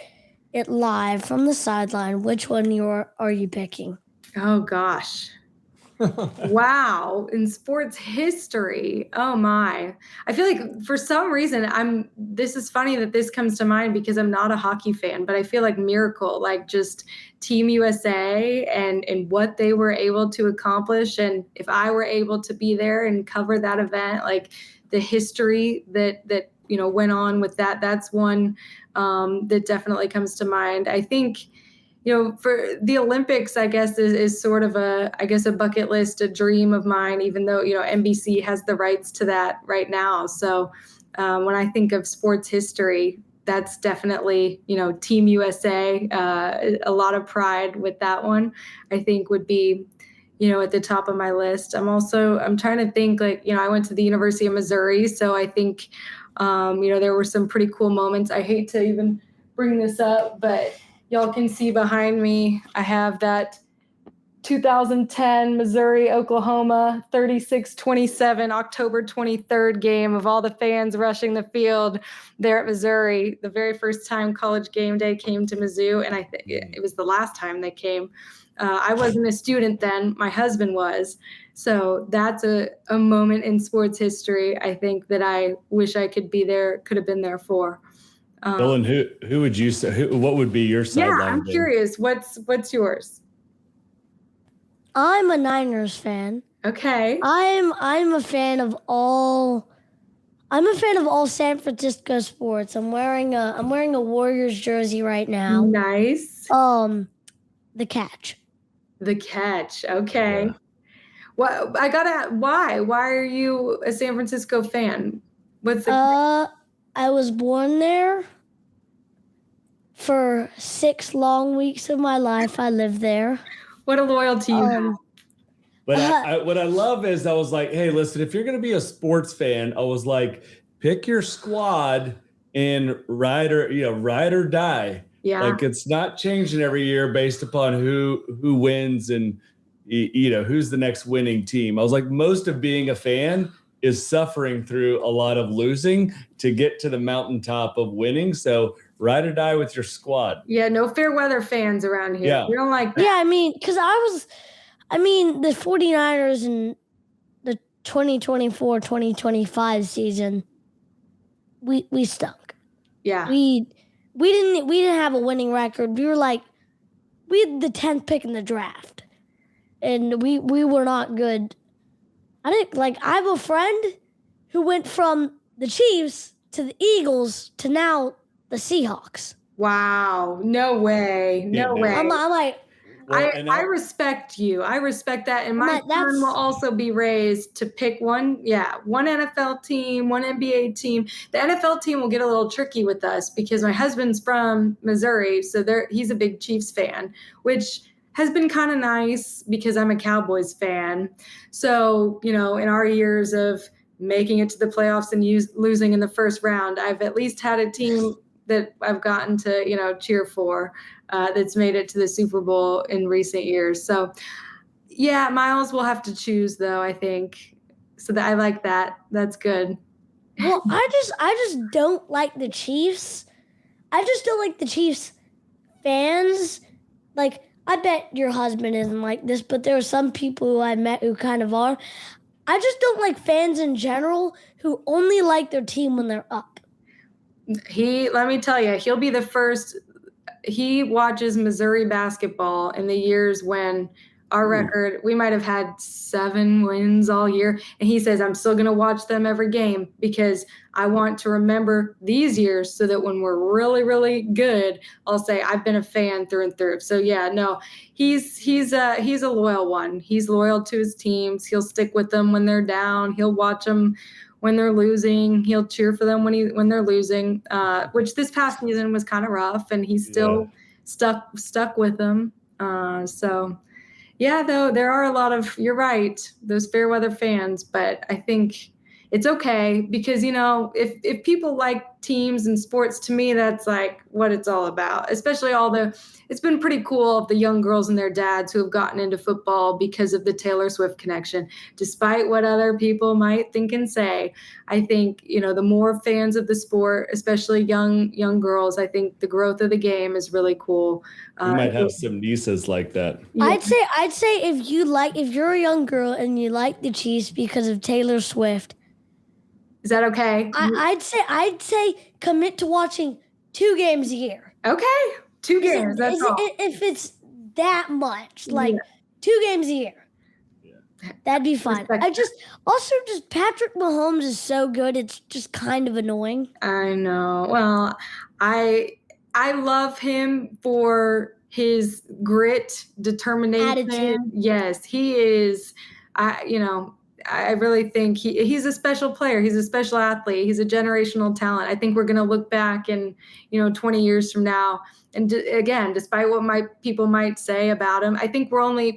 it live from the sideline, which one are you picking? Oh, gosh. Wow. In sports history. Oh my. I feel like for some reason this is funny that this comes to mind, because I'm not a hockey fan, but I feel like Miracle, like just Team USA and what they were able to accomplish. And if I were able to be there and cover that event, like the history that went on with that's one that definitely comes to mind. I think, for the Olympics, I guess is sort of a bucket list, a dream of mine, even though, NBC has the rights to that right now. So when I think of sports history, that's definitely, Team USA. A lot of pride with that one, I think would be, at the top of my list. I'm trying to think, I went to the University of Missouri, so I think, there were some pretty cool moments. I hate to even bring this up, but y'all can see behind me, I have that 2010 Missouri-Oklahoma 36-27 October 23rd game of all the fans rushing the field there at Missouri. The very first time College Game Day came to Mizzou, and I think it was the last time they came. I wasn't a student then. My husband was. So that's a moment in sports history, I think, that I wish I could have been there for. Dillon, who would you say? What would be your sideline? Yeah, I'm curious. What's yours? I'm a Niners fan. Okay. I'm a fan of all San Francisco sports. I'm wearing a Warriors jersey right now. Nice. The Catch. The Catch. Okay. Yeah. Well, I gotta. Why are you a San Francisco fan? What's the? I was born there. For 6 long weeks of my life, I lived there. What a loyalty you have. But what I love is I was like, hey, listen, if you're going to be a sports fan, I was like, pick your squad and ride or die. Yeah. Like it's not changing every year based upon who wins and who's the next winning team. I was like, most of being a fan is suffering through a lot of losing to get to the mountaintop of winning. So ride or die with your squad. Yeah, no fair weather fans around here. Yeah. We don't like that. Yeah, because the 49ers in the 2024-2025 season, we stunk. Yeah. We didn't have a winning record. We had the 10th pick in the draft. And we were not good. I have a friend who went from the Chiefs to the Eagles to now the Seahawks. Wow. No way. No way. I'm like, I respect you. I respect that. And my son will also be raised to pick one NFL team, one NBA team. The NFL team will get a little tricky with us because my husband's from Missouri. So he's a big Chiefs fan, which has been kind of nice because I'm a Cowboys fan. So, in our years of making it to the playoffs and losing in the first round, I've at least had a team that I've gotten to, cheer for that's made it to the Super Bowl in recent years. So, yeah, Miles will have to choose, though, I think. So I like that. That's good. Well, I just don't like the Chiefs. I just don't like the Chiefs fans. Like, I bet your husband isn't like this, but there are some people who I met who kind of are. I just don't like fans in general who only like their team when they're up. Let me tell you, he'll be the first. He watches Missouri basketball in the years when our record, we might have had 7 wins all year. And he says, I'm still going to watch them every game because I want to remember these years so that when we're really, really good, I'll say I've been a fan through and through. So yeah, no, he's a loyal one. He's loyal to his teams. He'll stick with them when they're down. He'll watch them when they're losing. He'll cheer for them when they're losing, which this past season was kind of rough, and he's still stuck with them. So yeah, though there are a lot of, you're right, those fair weather fans, but I think it's okay because, if people like teams and sports, to me, that's like what it's all about, especially it's been pretty cool, the young girls and their dads who have gotten into football because of the Taylor Swift connection, despite what other people might think and say. I think, the more fans of the sport, especially young girls, I think the growth of the game is really cool. You might have some nieces like that. Yeah. I'd say if you're a young girl and you like the Chiefs because of Taylor Swift, is that okay? I'd say commit to watching 2 games a year. Okay, 2 games. That's all. If it's that much, 2 games a year, that'd be fine. Just Patrick Mahomes is so good. It's just kind of annoying. I know. Well, I love him for his grit, determination. Attitude. Yes, he is. I really think he's a special player. He's a special athlete. He's a generational talent. I think we're going to look back in, 20 years from now. And again, despite what people might say about him, I think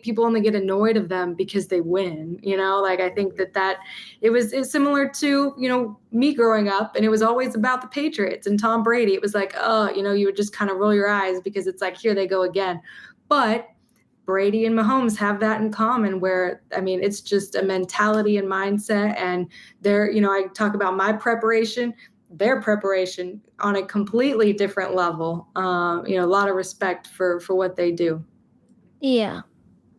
people only get annoyed of them because they win. I think that it's similar to, me growing up, and it was always about the Patriots and Tom Brady. It was like, you would just kind of roll your eyes because it's like, here they go again. But Brady and Mahomes have that in common where, it's just a mentality and mindset. And I talk about my preparation, their preparation on a completely different level. A lot of respect for what they do. Yeah.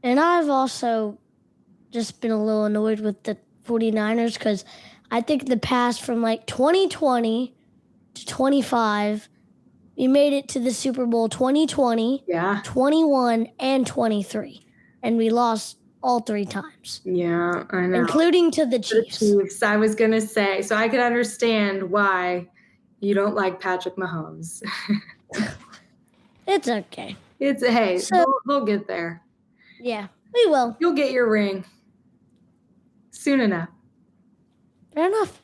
And I've also just been a little annoyed with the 49ers because I think the past from like 2020 to 25, we made it to the Super Bowl 2020, 21, and 23. And we lost all 3 times. Yeah, I know. Including to the Chiefs. I was going to say, so I could understand why you don't like Patrick Mahomes. It's okay. We'll get there. Yeah, we will. You'll get your ring soon enough. Fair enough.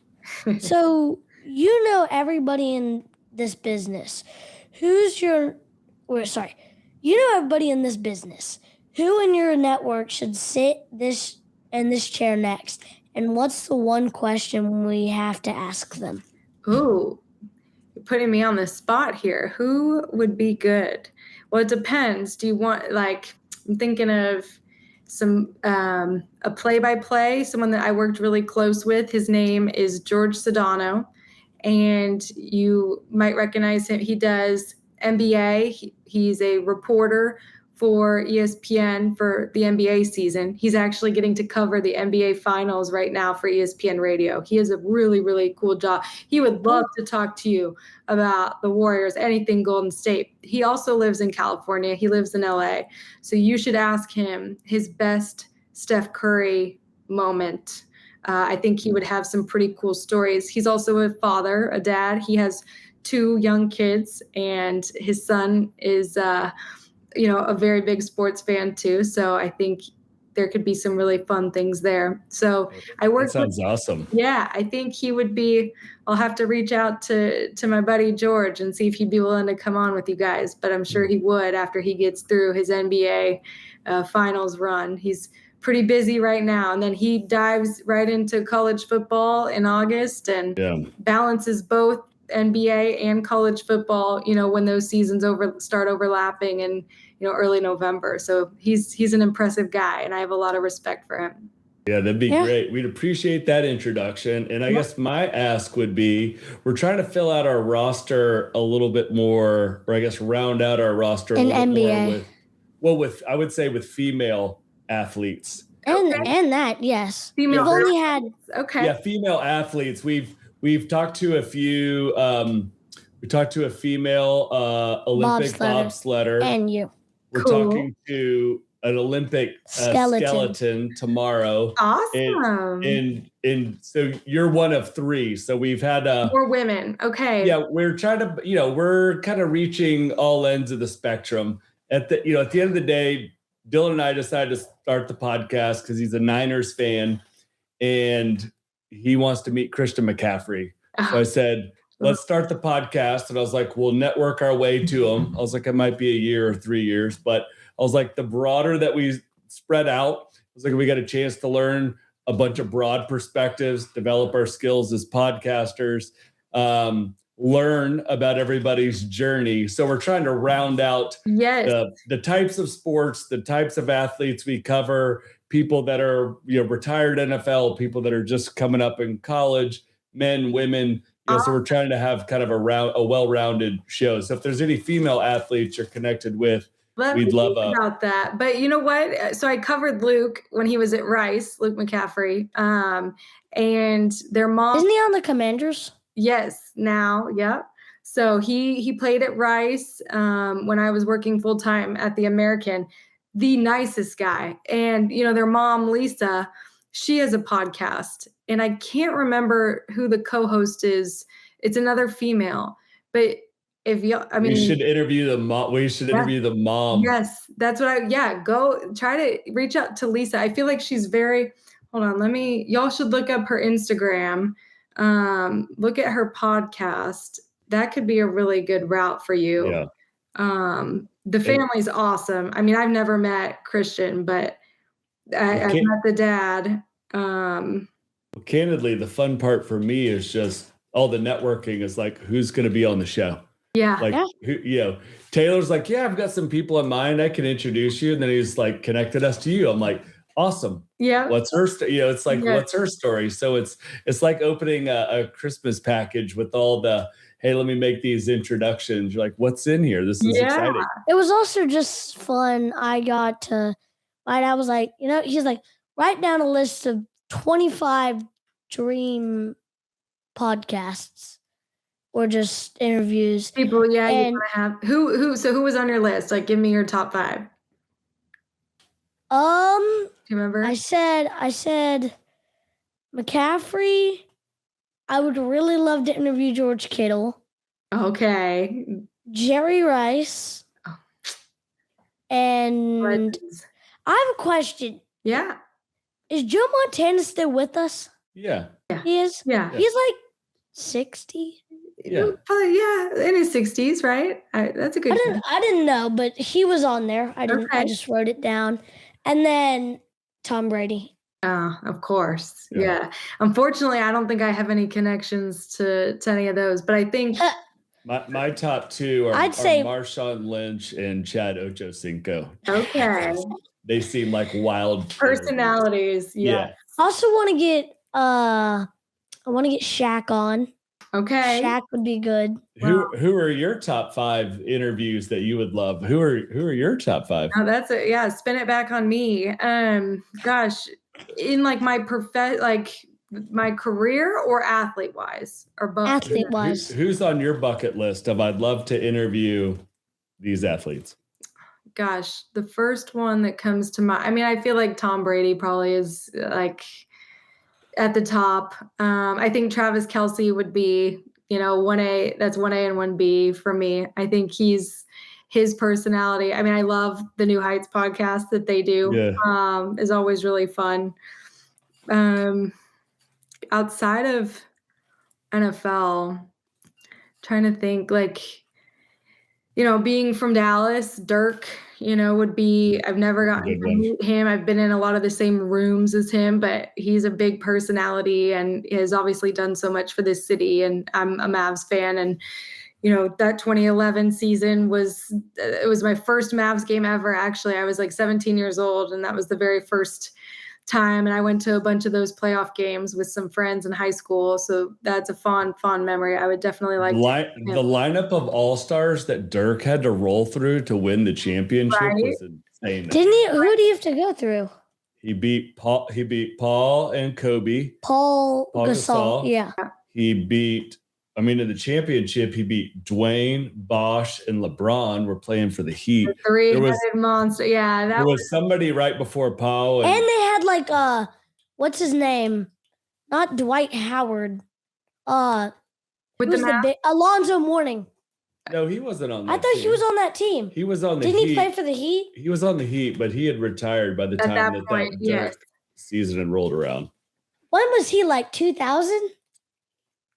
So, everybody in this business. Everybody in this business. Who in your network should sit this chair next? And what's the one question we have to ask them? Ooh, you're putting me on the spot here. Who would be good? Well, it depends. Do you want, I'm thinking of some a play-by-play, someone that I worked really close with. His name is George Sedano. And you might recognize him. He does NBA. He's a reporter for ESPN for the NBA season. He's actually getting to cover the NBA finals right now for ESPN radio. He has a really, really cool job. He would love to talk to you about the Warriors, anything Golden State. He also lives in California. He lives in LA. So you should ask him his best Steph Curry moment. I think he would have some pretty cool stories. He's also a father, a dad. He has 2 young kids, and his son is, a very big sports fan too. So I think there could be some really fun things there. So That sounds awesome. Yeah, I think he would be. I'll have to reach out to my buddy George and see if he'd be willing to come on with you guys. But I'm sure he would after he gets through his NBA finals run. He's pretty busy right now. And then he dives right into college football in August and balances both NBA and college football, when those seasons start overlapping in, early November. So he's an impressive guy, and I have a lot of respect for him. Yeah, that'd be great. We'd appreciate that introduction. And I guess my ask would be, we're trying to fill out our roster a little bit more, or I guess round out our roster a little bit more with I would say with female athletes. And that, yes. Female We've only had female athletes. We've talked to a few we talked to a female Olympic bobsledder. And you. We're talking to an Olympic skeleton tomorrow. Awesome. And so you're one of 3. So we've had more women. Okay. Yeah, we're trying to, we're kind of reaching all ends of the spectrum. At the end of the day, Dillon and I decided to start the podcast because he's a Niners fan and he wants to meet Christian McCaffrey. So I said, let's start the podcast. And I was like, we'll network our way to him. I was like, it might be a year or 3 years, but I was like, the broader that we spread out, I was like, we got a chance to learn a bunch of broad perspectives, develop our skills as podcasters, learn about everybody's journey. So we're trying to round out the types of sports, the types of athletes we cover, people that are retired NFL, people that are just coming up in college, men, women. So we're trying to have kind of a well-rounded show. So if there's any female athletes you're connected with, we'd love about that. But you know what? So I covered Luke when he was at Rice, Luke McCaffrey, and their mom. Isn't he on the Commanders? Yes, now, yep. So he played at Rice when I was working full time at the American. The nicest guy, and their mom Lisa, she has a podcast, and I can't remember who the co-host is. It's another female, but if you, we should interview the mom. We should interview the mom. Yes, that's what go try to reach out to Lisa. I feel like she's very hold on. Y'all should look up her Instagram. Look at her podcast. That could be a really good route for you. Yeah. The family's awesome. I mean, I've never met Christian, but I've met the dad. Candidly, the fun part for me is just all the networking is like, who's going to be on the show? Yeah. Like, Taylor's like, yeah, I've got some people in mind. I can introduce you. And then he's like, connected us to you. I'm like, awesome. Yeah. What's her it's like, what's her story? So it's like opening a Christmas package with all the, hey, let me make these introductions. You're like, what's in here? This is exciting. It was also just fun. My dad was like, he's like, write down a list of 25 dream podcasts or just interviews. People, you want to have who was on your list? Like, give me your top 5. Do you remember? I said McCaffrey. I would really love to interview George Kittle. Okay. Jerry Rice. Oh. And I have a question. Yeah. Is Joe Montana still with us? Yeah. He is? Yeah. He's like 60. Yeah. Probably, in his 60s, right? That's a good I didn't know, but he was on there. I just wrote it down. And then Tom Brady. Of course. Yeah. Unfortunately, I don't think I have any connections to any of those, but I think my top 2 are Marshawn Lynch and Chad Ochocinco. Okay. They seem like wild personalities. Yeah. I also want to get Shaq on. Okay. Shaq would be good. Who are your top 5 interviews that you would love? Who are your top 5? Oh, that's it. Yeah, spin it back on me. Gosh, in like my my career or athlete wise or both? Athlete wise. Who's on your bucket list of I'd love to interview these athletes? Gosh, the first one that comes to mind. I mean, I feel like Tom Brady probably is like at the top. I think Travis Kelce would be, 1A. That's 1A and 1B for me. I think his personality. I mean, I love the New Heights podcast that they do. Yeah. Is always really fun. Outside of NFL, trying to think like, being from Dallas, Dirk, would be, I've never gotten to meet him. I've been in a lot of the same rooms as him, but he's a big personality and has obviously done so much for this city. And I'm a Mavs fan. And, that 2011 season was my first Mavs game ever. Actually, I was like 17 years old and that was the very first time. And I went to a bunch of those playoff games with some friends in high school. So that's a fond memory. I would definitely like the lineup of all-stars that Dirk had to roll through to win the championship was insane. Didn't he? Who do you have to go through? He beat Paul and Kobe. Paul Gasol. Yeah. He beat, in the championship, he beat Dwayne, Bosch, and LeBron were playing for the Heat. The three-headed monster. Yeah. There was somebody right before Paul. And they had like, what's his name? Not Dwight Howard. With the Alonzo Mourning. No, he wasn't on that I thought team. he was on that team. He was on the Didn't Heat. he play for the Heat? He was on the Heat, but he had retired by the time that season had rolled around. When was he, like 2000?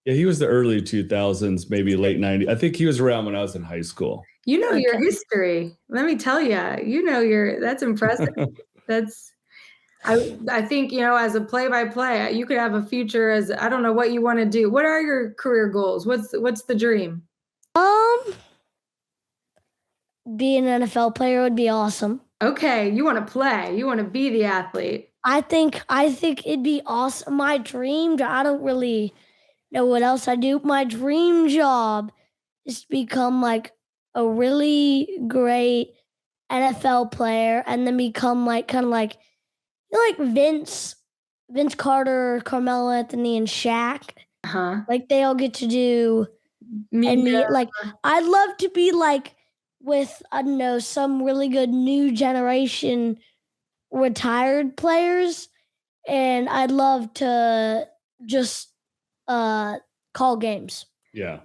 Yeah, he was the early 2000s, maybe late 90s. I think he was around when I was in high school. Your history. Let me tell you, that's impressive. I think, as a play-by-play, you could have a future as, I don't know what you want to do. What are your career goals? What's the dream? Be an NFL player would be awesome. Okay, you want to play. You want to be the athlete. I think it'd be awesome. My dream job, I don't really know what else I do. My dream job is to become like a really great NFL player and then become like kind of like Vince Carter, Carmelo Anthony, and Shaq. Like they all get to do like I'd love to be like with, I don't know, some really good new generation retired players, and I'd love to just call games. Yeah.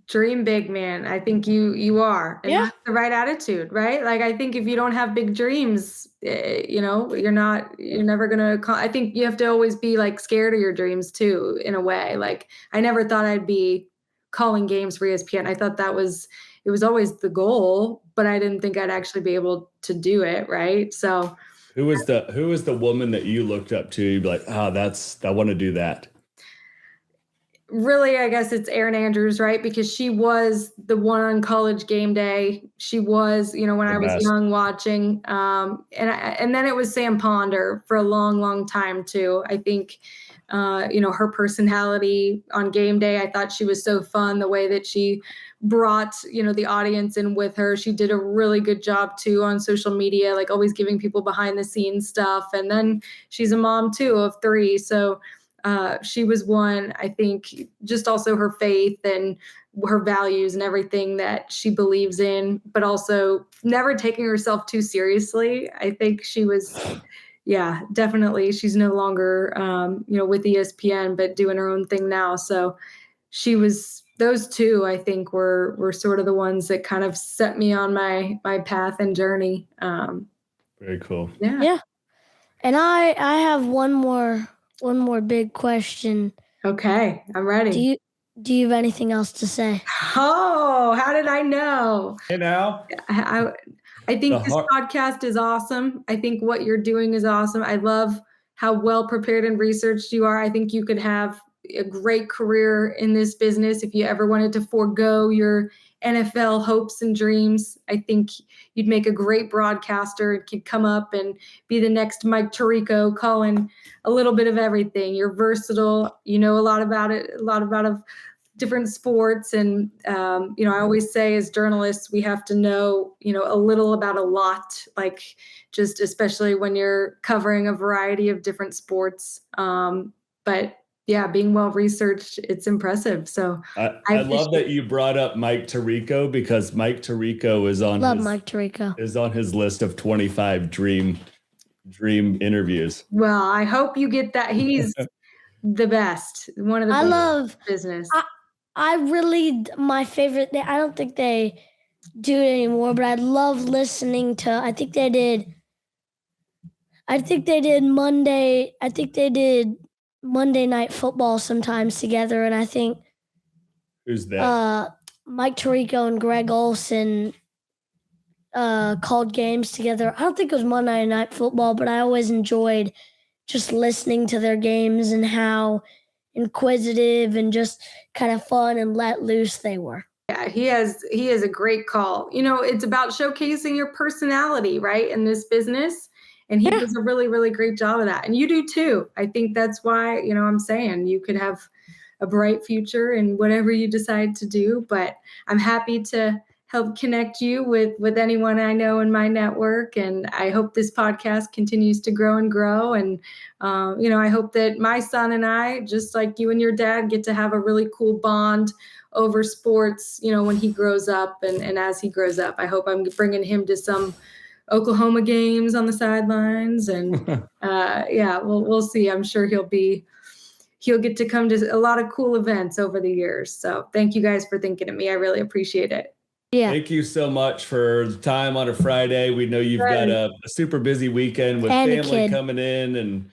Dream big, man. I think you are. And that's the right attitude, right? Like, I think if you don't have big dreams, you're never going to, I think you have to always be like scared of your dreams too, in a way. Like, I never thought I'd be calling games for ESPN. I thought it was always the goal, but I didn't think I'd actually be able to do it. Right. So who was the woman that you looked up to? You'd be like, I want to do that. Really, I guess it's Erin Andrews, right? Because she was the one on College Game Day. She was, when I was young watching. And then it was Sam Ponder for a long, long time too. I think, her personality on game day, I thought she was so fun, the way that she brought, the audience in with her. She did a really good job too on social media, like always giving people behind the scenes stuff. And then she's a mom too of 3. So she was one, I think, just also her faith and her values and everything that she believes in, but also never taking herself too seriously. I think she was, definitely. She's no longer, with ESPN, but doing her own thing now. So those 2, I think, were sort of the ones that kind of set me on my path and journey. Very cool. Yeah. Yeah. And I have one more big question. Okay, I'm ready. Do you have anything else to say? Oh, how did I know? I think this podcast is awesome. I think what you're doing is awesome. I love how well prepared and researched you are. I think you could have a great career in this business if you ever wanted to forego your NFL hopes and dreams. I think you'd make a great broadcaster and could come up and be the next Mike Tirico, calling a little bit of everything. You're versatile. You know a lot about it, a lot about different sports. And, I always say as journalists, we have to know, a little about a lot, like just especially when you're covering a variety of different sports. But yeah, being well-researched, it's impressive. So I love that you brought up Mike Tirico, because Mike Tirico is on his list of 25 dream interviews. Well, I hope you get that. He's the best. One of the best in business. I really, my favorite, I don't think they do it anymore, but I love listening to, I think they did Monday Night Football sometimes together, and I think who's that? Mike Tirico and Greg Olson called games together. I don't think it was Monday Night Football, but I always enjoyed just listening to their games and how inquisitive and just kind of fun and let loose they were. Yeah, he has a great call. It's about showcasing your personality, right, in this business. And he does a really, really great job of that. And you do too. I think that's why, I'm saying you could have a bright future in whatever you decide to do. But I'm happy to help connect you with anyone I know in my network. And I hope this podcast continues to grow and grow. And, I hope that my son and I, just like you and your dad, get to have a really cool bond over sports, when he grows up and as he grows up. I hope I'm bringing him to some Oklahoma games on the sidelines, and we'll see. I'm sure he'll get to come to a lot of cool events over the years. So thank you guys for thinking of me. I really appreciate it. Yeah. Thank you so much for the time on a Friday. We know you've got a super busy weekend with family coming in and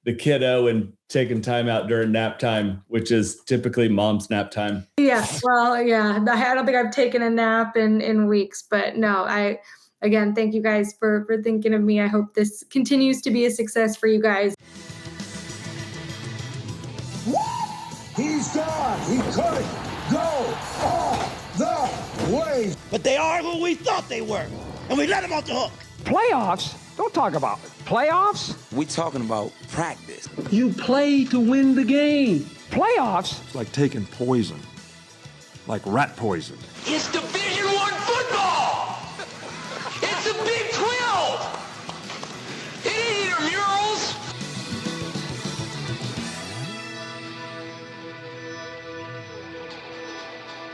the kiddo and taking time out during nap time, which is typically mom's nap time. Yeah. Well, yeah, I don't think I've taken a nap in weeks, but no, Again, thank you guys for thinking of me. I hope this continues to be a success for you guys. He's gone. He couldn't go all the way. But they are who we thought they were, and we let them off the hook. Playoffs? Don't talk about it. Playoffs? We talking about practice. You play to win the game. Playoffs? It's like taking poison, like rat poison. It's the